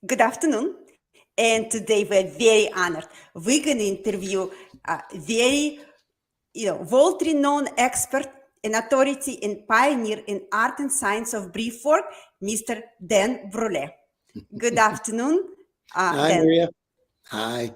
Good afternoon. And today we're very honored. We're going to interview a very, world-renowned expert and authority and pioneer in art and science of brief work, Mr. Dan Brule. Good afternoon, Hi, Dan. Maria. Hi.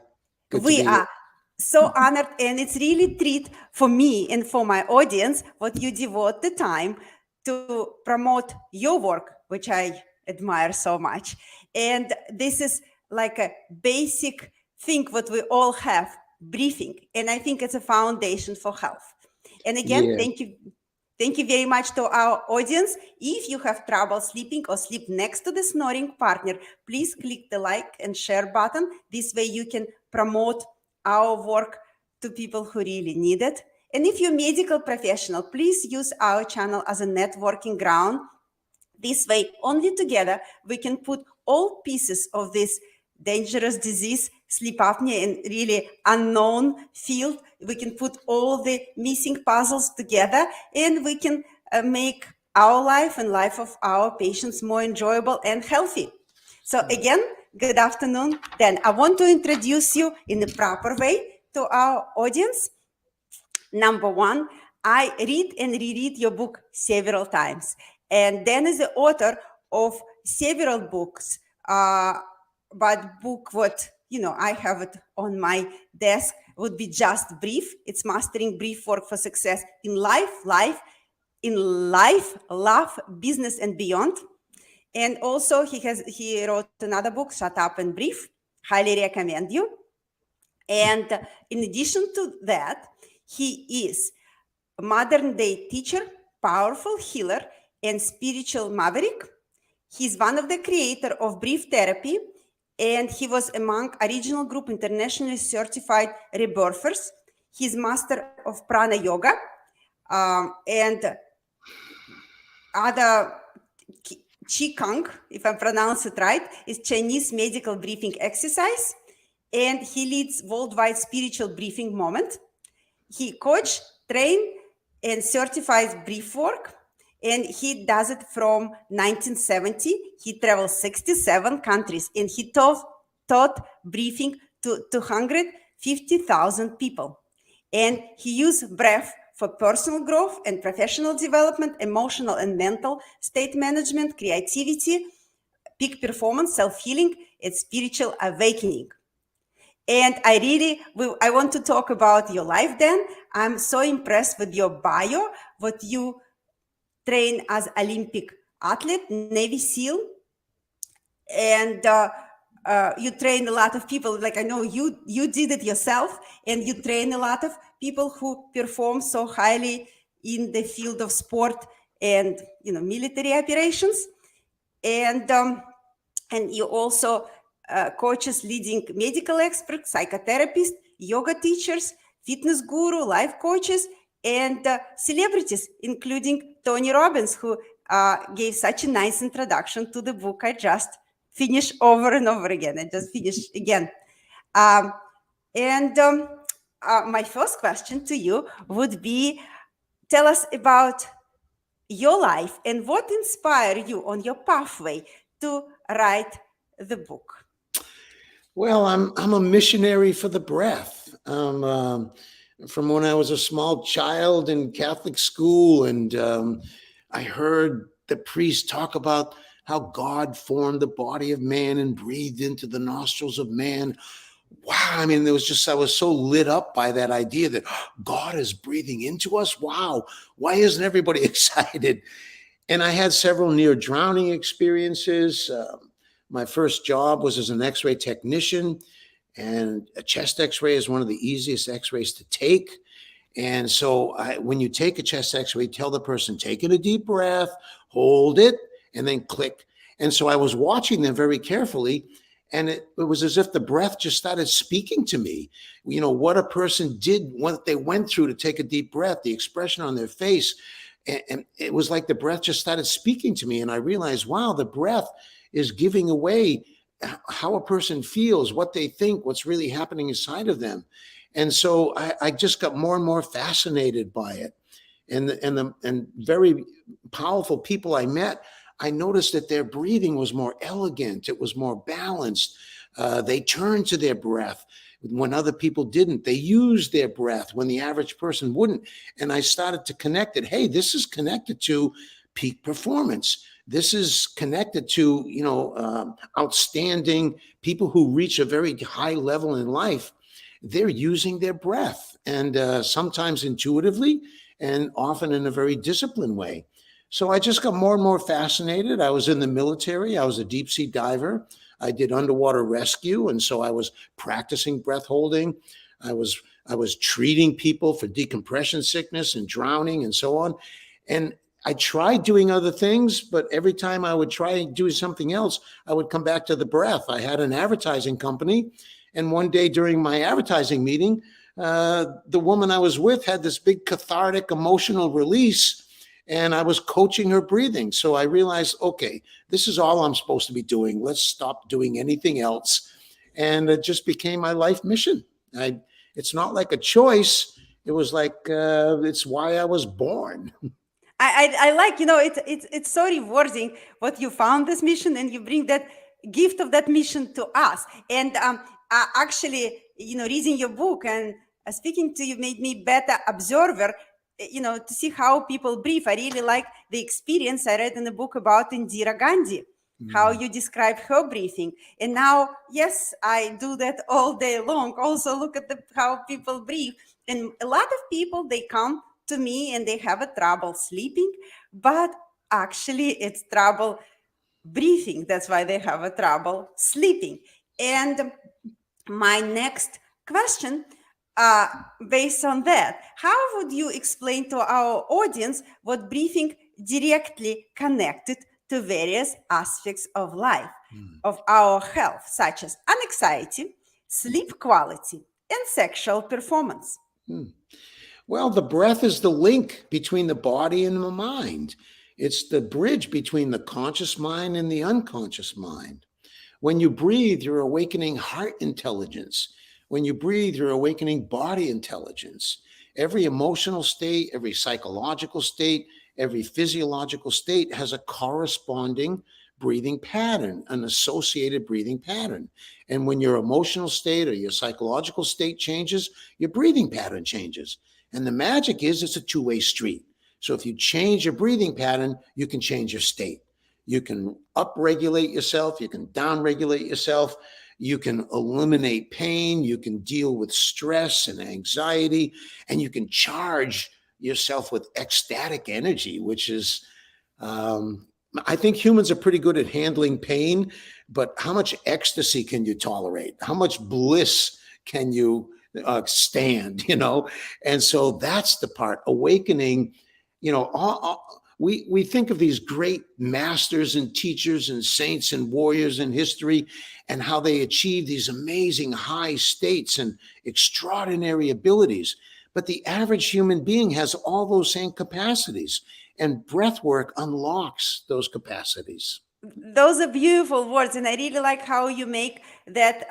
Good to We be here. are so honored, and it's really treat for me and for my audience what you devote the time to promote your work, which I admire so much. And this is like a basic thing what we all have, breathing, and I think it's a foundation for health. And again, Yeah. thank you very much to our audience. If you have trouble sleeping or sleep next to the snoring partner, please click the like and share button. This way you can promote our work to people who really need it. And if you're a medical professional, please use our channel as a networking ground. This way, only together, we can put all pieces of this dangerous disease, sleep apnea, in really unknown field. We can put all the missing puzzles together, and we can make our life and life of our patients more enjoyable and healthy. So again, good afternoon. Then I want to introduce you in the proper way to our audience. Number one, I read and reread your book several times. And Dan is the author of several books. But book what, I have it on my desk would be Just Brief. It's Mastering Brief Work for Success in life, love, business, and beyond. And also he wrote another book, Shut Up and Brief. Highly recommend you. And in addition to that, he is a modern day teacher, powerful healer, and spiritual maverick. He's one of the creator of brief therapy, and he was among original group internationally certified rebirthers. He's master of prana yoga and other Qigong, if I pronounce it right, is Chinese medical breathing exercise, and he leads worldwide spiritual briefing moment. He coach, train, and certifies brief work, and he does it from 1970. He traveled 67 countries, and he taught briefing to 250,000 people. And he used breath for personal growth and professional development, emotional and mental state management, creativity, peak performance, self-healing, and spiritual awakening. And I want to talk about your life, Dan. I'm so impressed with your bio, what you train as Olympic athlete, Navy SEAL, and you train a lot of people. Like I know you did it yourself, and you train a lot of people who perform so highly in the field of sport and military operations, and you also coaches leading medical experts, psychotherapists, yoga teachers, fitness guru, life coaches, and celebrities, including Tony Robbins, who gave such a nice introduction to the book I just finished over and over again. I just finished again. My first question to you would be, tell us about your life and what inspired you on your pathway to write the book. Well, I'm a missionary for the breath. From when I was a small child in Catholic school, and I heard the priest talk about how God formed the body of man and breathed into the nostrils of man. Wow, I mean, I was so lit up by that idea that God is breathing into us. Wow, why isn't everybody excited? And I had several near drowning experiences. My first job was as an x-ray technician, and a chest x-ray is one of the easiest x-rays to take. And so when you take a chest x-ray, tell the person, take in a deep breath, hold it, and then click. And so I was watching them very carefully, and it was as if the breath just started speaking to me. What a person did, what they went through to take a deep breath, the expression on their face. And it was like the breath just started speaking to me. And I realized, wow, the breath is giving away how a person feels, what they think, what's really happening inside of them. And so I just got more and more fascinated by it. And very powerful people I met, I noticed that their breathing was more elegant. It was more balanced. They turned to their breath when other people didn't. They used their breath when the average person wouldn't. And I started to connect it. Hey, this is connected to peak performance. This is connected to, outstanding people who reach a very high level in life. They're using their breath, and sometimes intuitively and often in a very disciplined way. So I just got more and more fascinated. I was in the military. I was a deep sea diver. I did underwater rescue, and so I was practicing breath holding. I was treating people for decompression sickness and drowning and so on. And I tried doing other things, but every time I would try doing something else, I would come back to the breath. I had an advertising company, and one day during my advertising meeting, the woman I was with had this big cathartic emotional release, and I was coaching her breathing. So I realized, okay, this is all I'm supposed to be doing. Let's stop doing anything else. And it just became my life mission. It's not like a choice. It was like, it's why I was born. I like, it's so rewarding what you found this mission, and you bring that gift of that mission to us. And actually, reading your book and speaking to you made me better observer, to see how people breathe. I really like the experience I read in the book about Indira Gandhi, how you describe her breathing. And now, yes, I do that all day long. Also look at how people breathe. And a lot of people, they come to me and they have a trouble sleeping, but actually it's trouble breathing. That's why they have a trouble sleeping. And my next question, based on that, how would you explain to our audience what breathing directly connected to various aspects of life, of our health, such as anxiety, sleep quality, and sexual performance? Well, the breath is the link between the body and the mind. It's the bridge between the conscious mind and the unconscious mind. When you breathe, you're awakening heart intelligence. When you breathe, you're awakening body intelligence. Every emotional state, every psychological state, every physiological state has a corresponding breathing pattern, an associated breathing pattern. And when your emotional state or your psychological state changes, your breathing pattern changes. And the magic is it's a two-way street. So if you change your breathing pattern, you can change your state. You can upregulate yourself. You can downregulate yourself. You can eliminate pain. You can deal with stress and anxiety, and you can charge yourself with ecstatic energy, which is, I think humans are pretty good at handling pain, but how much ecstasy can you tolerate? How much bliss can you stand, And so that's the part, awakening, we think of these great masters and teachers and saints and warriors in history and how they achieve these amazing high states and extraordinary abilities. But the average human being has all those same capacities, and breath work unlocks those capacities. Those are beautiful words. And I really like how you make that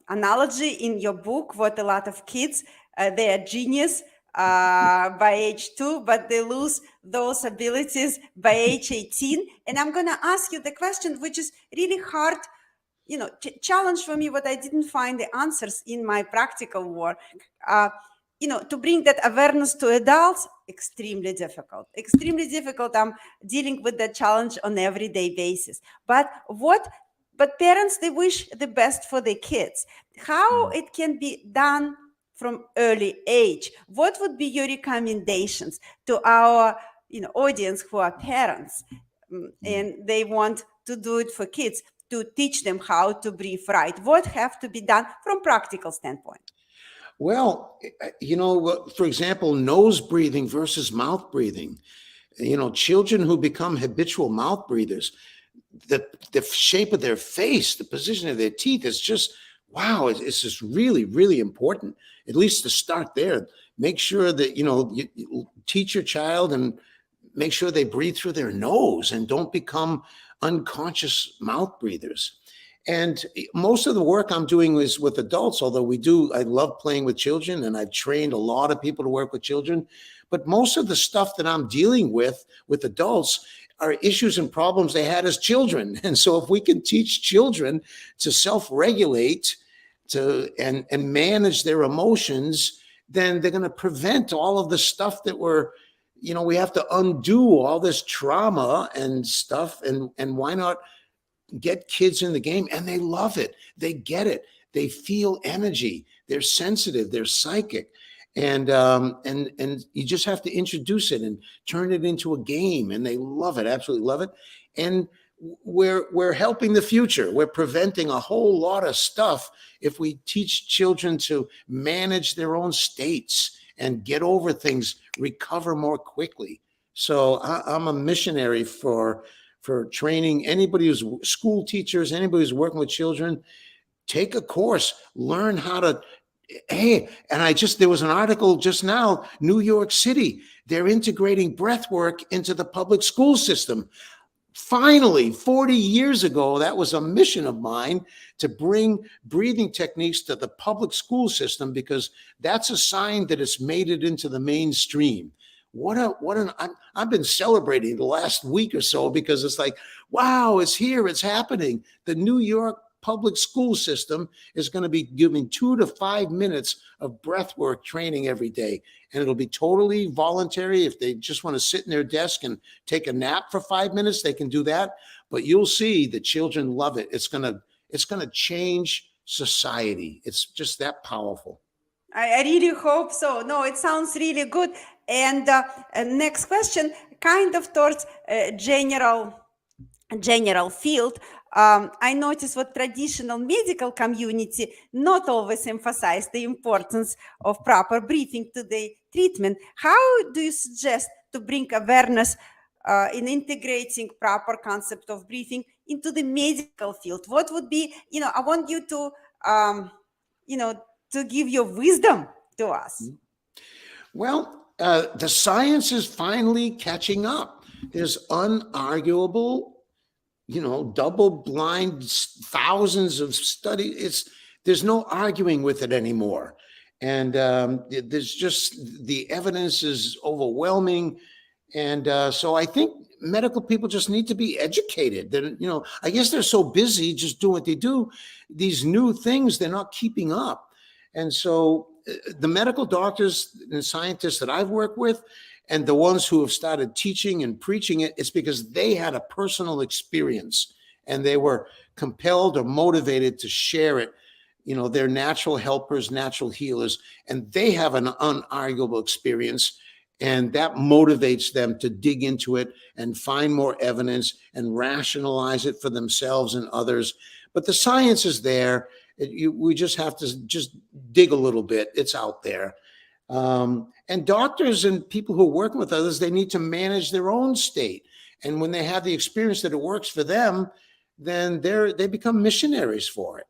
analogy in your book, what a lot of kids, they are genius by age 2, but they lose those abilities by age 18. And I'm going to ask you the question, which is really hard, challenge for me, but I didn't find the answers in my practical work. To bring that awareness to adults, extremely difficult. I'm dealing with that challenge on an everyday basis. But parents, they wish the best for their kids. How it can be done from early age? What would be your recommendations to our audience who are parents and they want to do it for kids, to teach them how to breathe right? What have to be done from practical standpoint? Well, for example, nose breathing versus mouth breathing. Children who become habitual mouth breathers, the shape of their face, the position of their teeth is just, wow, it's just really, really important, at least to start there. Make sure that, you teach your child and make sure they breathe through their nose and don't become unconscious mouth breathers. And most of the work I'm doing is with adults, although I love playing with children, and I've trained a lot of people to work with children. But most of the stuff that I'm dealing with adults are issues and problems they had as children. And so if we can teach children to self-regulate and manage their emotions, then they're going to prevent all of the stuff that we have to undo all this trauma and stuff. And why not get kids in the game? And they love it. They get it. They feel energy. They're sensitive. They're psychic. And you just have to introduce it and turn it into a game, and they love it, absolutely love it. And we're helping the future. We're preventing a whole lot of stuff if we teach children to manage their own states and get over things, recover more quickly. So I'm a missionary for training anybody who's school teachers, anybody who's working with children. Take a course, learn how to. Hey, and there was an article just now, New York City, they're integrating breath work into the public school system. Finally, 40 years ago, that was a mission of mine, to bring breathing techniques to the public school system, because that's a sign that it's made it into the mainstream. I've been celebrating the last week or so, because it's like, wow, it's here, it's happening. The New York public school system is going to be giving 2 to 5 minutes of breath work training every day. And it'll be totally voluntary. If they just want to sit in their desk and take a nap for 5 minutes, they can do that. But you'll see the children love it. It's going to change society. It's just that powerful. I really hope so. No, it sounds really good. And next question, kind of towards general field. I notice what traditional medical community not always emphasize the importance of proper breathing to the treatment. How do you suggest to bring awareness in integrating proper concept of breathing into the medical field? What would be, I want you to, to give your wisdom to us. Well, the science is finally catching up. There's unarguable, double-blind, thousands of studies. There's no arguing with it anymore. And there's just, the evidence is overwhelming. And so I think medical people just need to be educated. That, I guess they're so busy just doing what they do. These new things, they're not keeping up. And so the medical doctors and scientists that I've worked with, and the ones who have started teaching and preaching it, it's because they had a personal experience and they were compelled or motivated to share it. They're natural helpers, natural healers, and they have an unarguable experience, and that motivates them to dig into it and find more evidence and rationalize it for themselves and others. But the science is there. We just have to just dig a little bit. It's out there. And doctors and people who are working with others, they need to manage their own state. And when they have the experience that it works for them, then they become missionaries for it.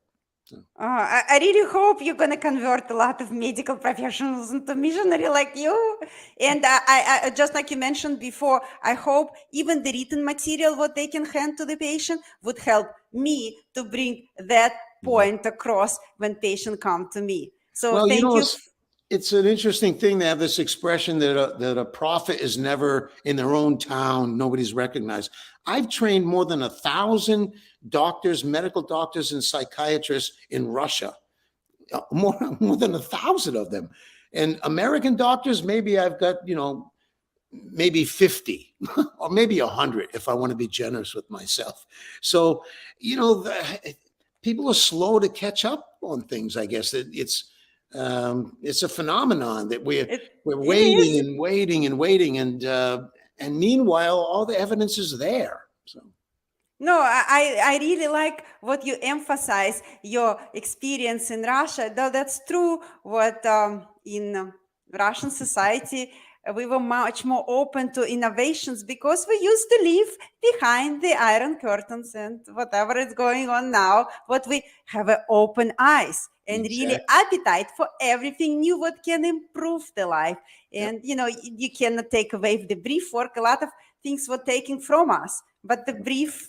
I really hope you're going to convert a lot of medical professionals into missionary like you. And I just like you mentioned before, I hope even the written material, what they can hand to the patient, would help me to bring that point across when patient come to me. So thank you. It's an interesting thing to have this expression that a prophet is never in their own town. Nobody's recognized. I've trained more than 1,000 doctors, medical doctors, and psychiatrists in Russia. More than 1,000 of them. And American doctors, maybe I've got, maybe 50 or maybe 100 if I want to be generous with myself. So, people are slow to catch up on things. I guess it's a phenomenon that we're waiting and waiting and waiting, and meanwhile all the evidence is there. So no, I really like what you emphasize, your experience in Russia, though that's true. What in Russian society we were much more open to innovations because we used to live behind the iron curtains, and whatever is going on now, what we have open eyes and really appetite for everything new what can improve the life. And you cannot take away the brief work. A lot of things were taken from us, but the brief,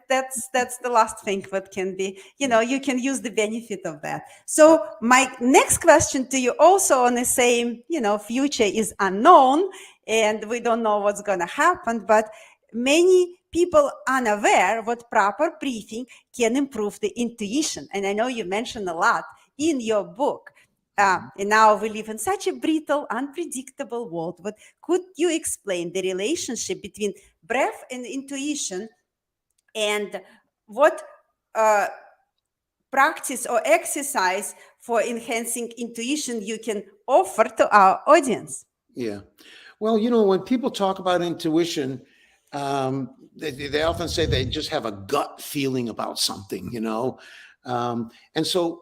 that's the last thing what can be, you can use the benefit of that. So my next question to you, also on the same, future is unknown. and we don't know what's going to happen, but many people unaware what proper breathing can improve the intuition. And I know you mentioned a lot in your book. And now we live in such a brittle, unpredictable world. But could you explain the relationship between breath and intuition, and what practice or exercise for enhancing intuition you can offer to our audience? Yeah. Well, when people talk about intuition, they often say they just have a gut feeling about something, and so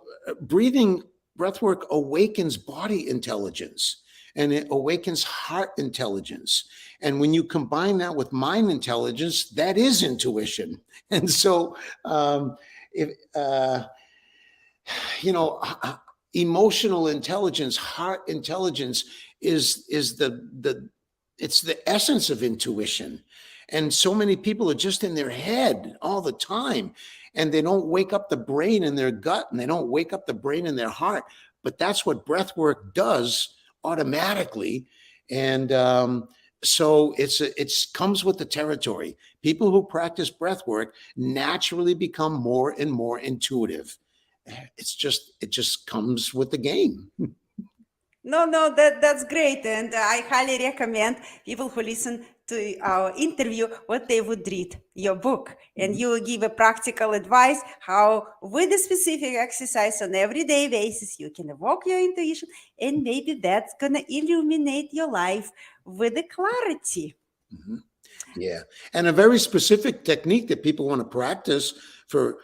breathwork awakens body intelligence, and it awakens heart intelligence. And when you combine that with mind intelligence, that is intuition. And so, if emotional intelligence, heart intelligence is it's the essence of intuition. And so many people are just in their head all the time, and they don't wake up the brain in their gut, and they don't wake up the brain in their heart. But that's what breath work does automatically. And so it comes with the territory. People who practice breath work naturally become more and more intuitive. It just comes with the game. No, that's great. And I highly recommend people who listen to our interview what they would read your book. And you give a practical advice how with a specific exercise on everyday basis, you can evoke your intuition, and maybe that's going to illuminate your life with the clarity. Mm-hmm. Yeah. And a very specific technique that people want to practice for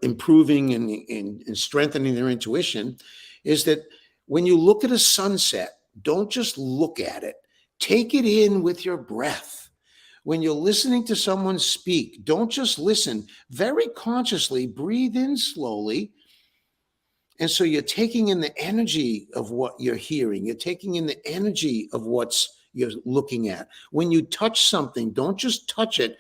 improving and strengthening their intuition is that when you look at a sunset, don't just look at it. Take it in with your breath. When you're listening to someone speak, don't just listen. Very consciously breathe in slowly. And so you're taking in the energy of what you're hearing. You're taking in the energy of you're looking at. When you touch something, don't just touch it.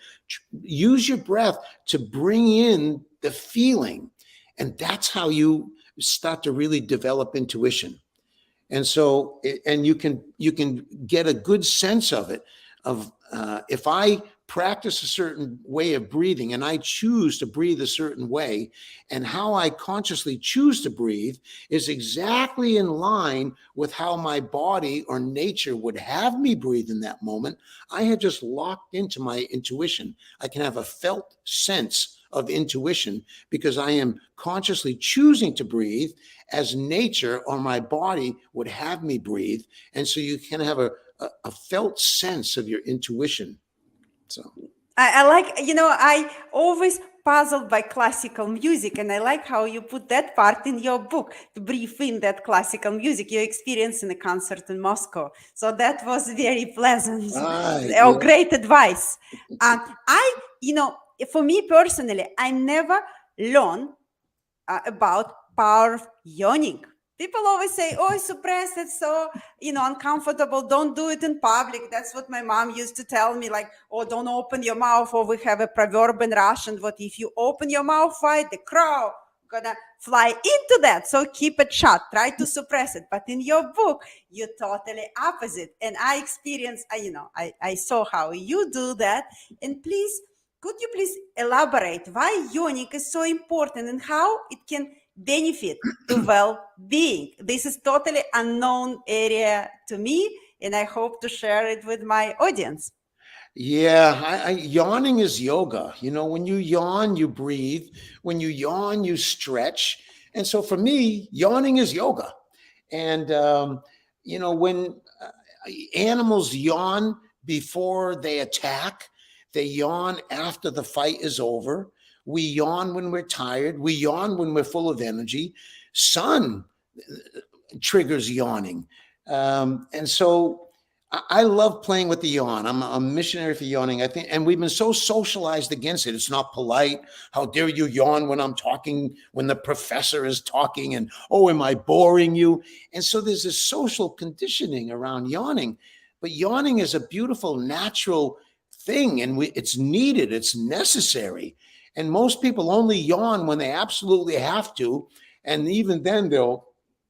Use your breath to bring in the feeling. And that's how you start to really develop intuition. And so, and you can get a good sense of it, if I practice a certain way of breathing and I choose to breathe a certain way, and how I consciously choose to breathe is exactly in line with how my body or nature would have me breathe in that moment. I had just locked into my intuition. I can have a felt sense of intuition because I am consciously choosing to breathe as nature or my body would have me breathe. And so you can have a felt sense of your intuition. So I like, I always puzzled by classical music, and I like how you put that part in your book, to breathe in that classical music you experienced in a concert in Moscow. So that was very pleasant. Great advice. For me personally, I never learned about power of yawning. People always say, oh, suppress, it's so, uncomfortable. Don't do it in public. That's what my mom used to tell me, like, oh, don't open your mouth. Or we have a proverb in Russian, what if you open your mouth wide, the crow gonna fly into that. So keep it shut. Try to suppress it. But in your book, you're totally opposite. And I experienced, I saw how you do that. And could you please elaborate why yawning is so important and how it can benefit to well-being? This is totally unknown area to me, and I hope to share it with my audience. Yeah, yawning is yoga. When you yawn, you breathe. When you yawn, you stretch. And so for me, yawning is yoga. And, when animals yawn before they attack, they yawn after the fight is over. We yawn when we're tired. We yawn when we're full of energy. Sun triggers yawning. And so I love playing with the yawn. I'm a missionary for yawning, I think. And we've been so socialized against it. It's not polite. How dare you yawn when I'm talking, when the professor is talking, and, oh, am I boring you? And so there's this social conditioning around yawning. But yawning is a beautiful, natural thing, and it's needed, it's necessary. And most people only yawn when they absolutely have to, and even then they'll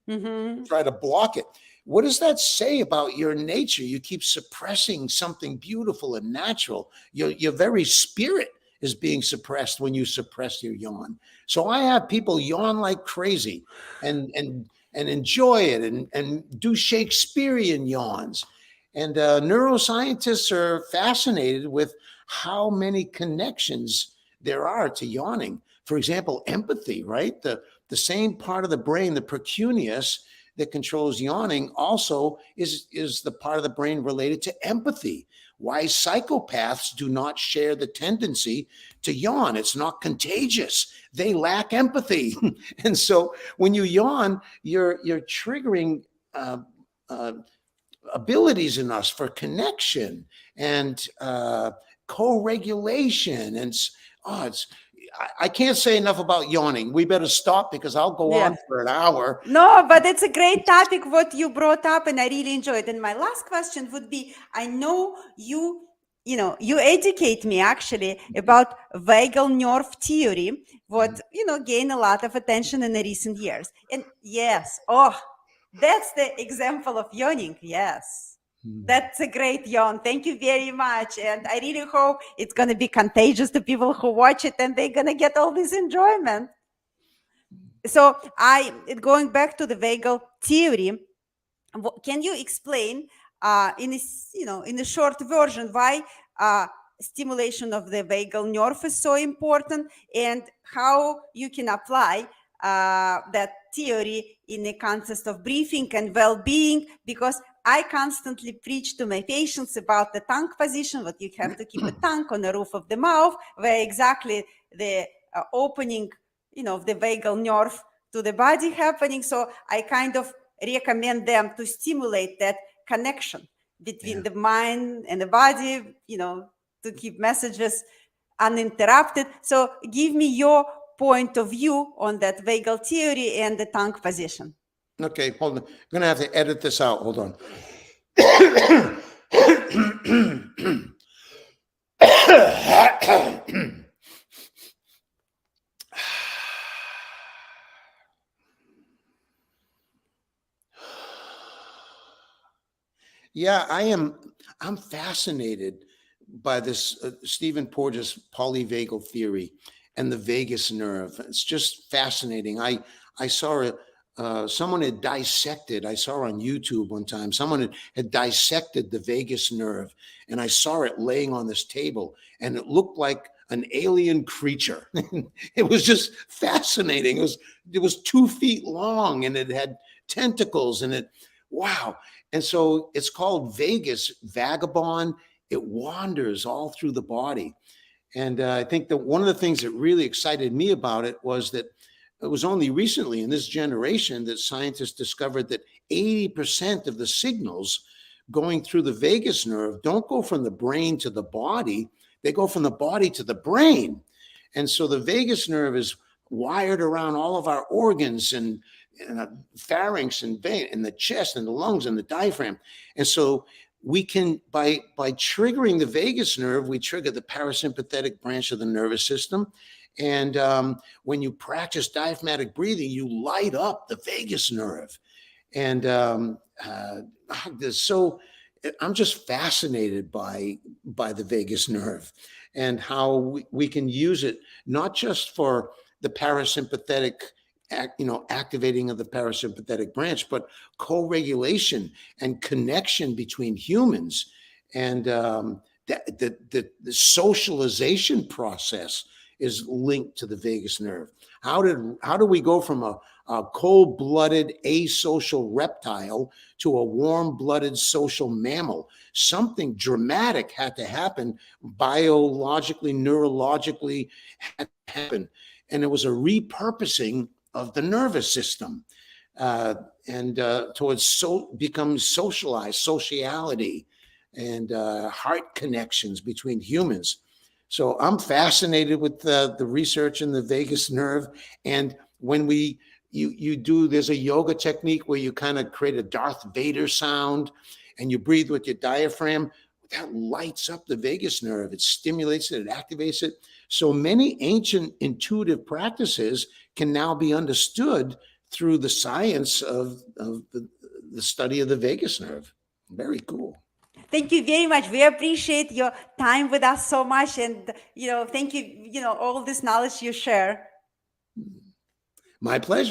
try to block it. what does that say about your nature? You keep suppressing something beautiful and natural. Your very spirit is being suppressed when you suppress your yawn. So I have people yawn like crazy and enjoy it and do Shakespearean yawns. And neuroscientists are fascinated with how many connections there are to yawning. For example, empathy, right? The same part of the brain, the precuneus, that controls yawning also is the part of the brain related to empathy. Why psychopaths do not share the tendency to yawn. It's not contagious. They lack empathy. And so when you yawn, you're triggering abilities in us for connection and co-regulation. And I can't say enough about yawning. We better stop because I'll go on for an hour. No, but it's a great topic what you brought up, and I really enjoyed it. And my last question would be, I know you educate me actually about vagal nerve theory, what, gained a lot of attention in the recent years. And yes, that's the example of yawning. Yes. That's a great yawn. Thank you very much. And I really hope it's going to be contagious to people who watch it and they're going to get all this enjoyment. So going back to the vagal theory, can you explain in a short version why stimulation of the vagal nerve is so important and how you can apply that theory in the context of breathing and well-being? Because I constantly preach to my patients about the tongue position, that you have to keep a tongue on the roof of the mouth, where exactly the opening, of the vagal nerve to the body happening. So I kind of recommend them to stimulate that connection between the mind and the body, to keep messages uninterrupted. So give me your point of view on that vagal theory and the tongue position. Okay, hold on. I'm going to have to edit this out. Hold on. Yeah, I'm fascinated by this Stephen Porges polyvagal theory and the vagus nerve. It's just fascinating. I saw someone had dissected, I saw on YouTube one time, someone had dissected the vagus nerve, and I saw it laying on this table, and it looked like an alien creature. It was just fascinating. It was 2 feet long, and it had tentacles, and wow. And so it's called vagus, vagabond. It wanders all through the body. And I think that one of the things that really excited me about it was that it was only recently in this generation that scientists discovered that 80% of the signals going through the vagus nerve don't go from the brain to the body. They go from the body to the brain. And so the vagus nerve is wired around all of our organs and pharynx and vein and the chest and the lungs and the diaphragm. And so we can, by triggering the vagus nerve, we trigger the parasympathetic branch of the nervous system. And when you practice diaphragmatic breathing, you light up the vagus nerve. And so I'm just fascinated by the vagus nerve and how we can use it, not just for the parasympathetic activating of the parasympathetic branch, but co-regulation and connection between humans, and the socialization process is linked to the vagus nerve. How do we go from a cold-blooded asocial reptile to a warm-blooded social mammal? Something dramatic had to happen biologically, neurologically, had to happen. And it was a repurposing of the nervous system and towards become socialized, sociality, and heart connections between humans. So I'm fascinated with the research in the vagus nerve. And when you do, there's a yoga technique where you kind of create a Darth Vader sound and you breathe with your diaphragm. That lights up the vagus nerve. It stimulates it, it activates it. So many ancient intuitive practices can now be understood through the science of the study of the vagus nerve. Very cool. Thank you very much. We appreciate your time with us so much. And, thank you, all this knowledge you share. My pleasure.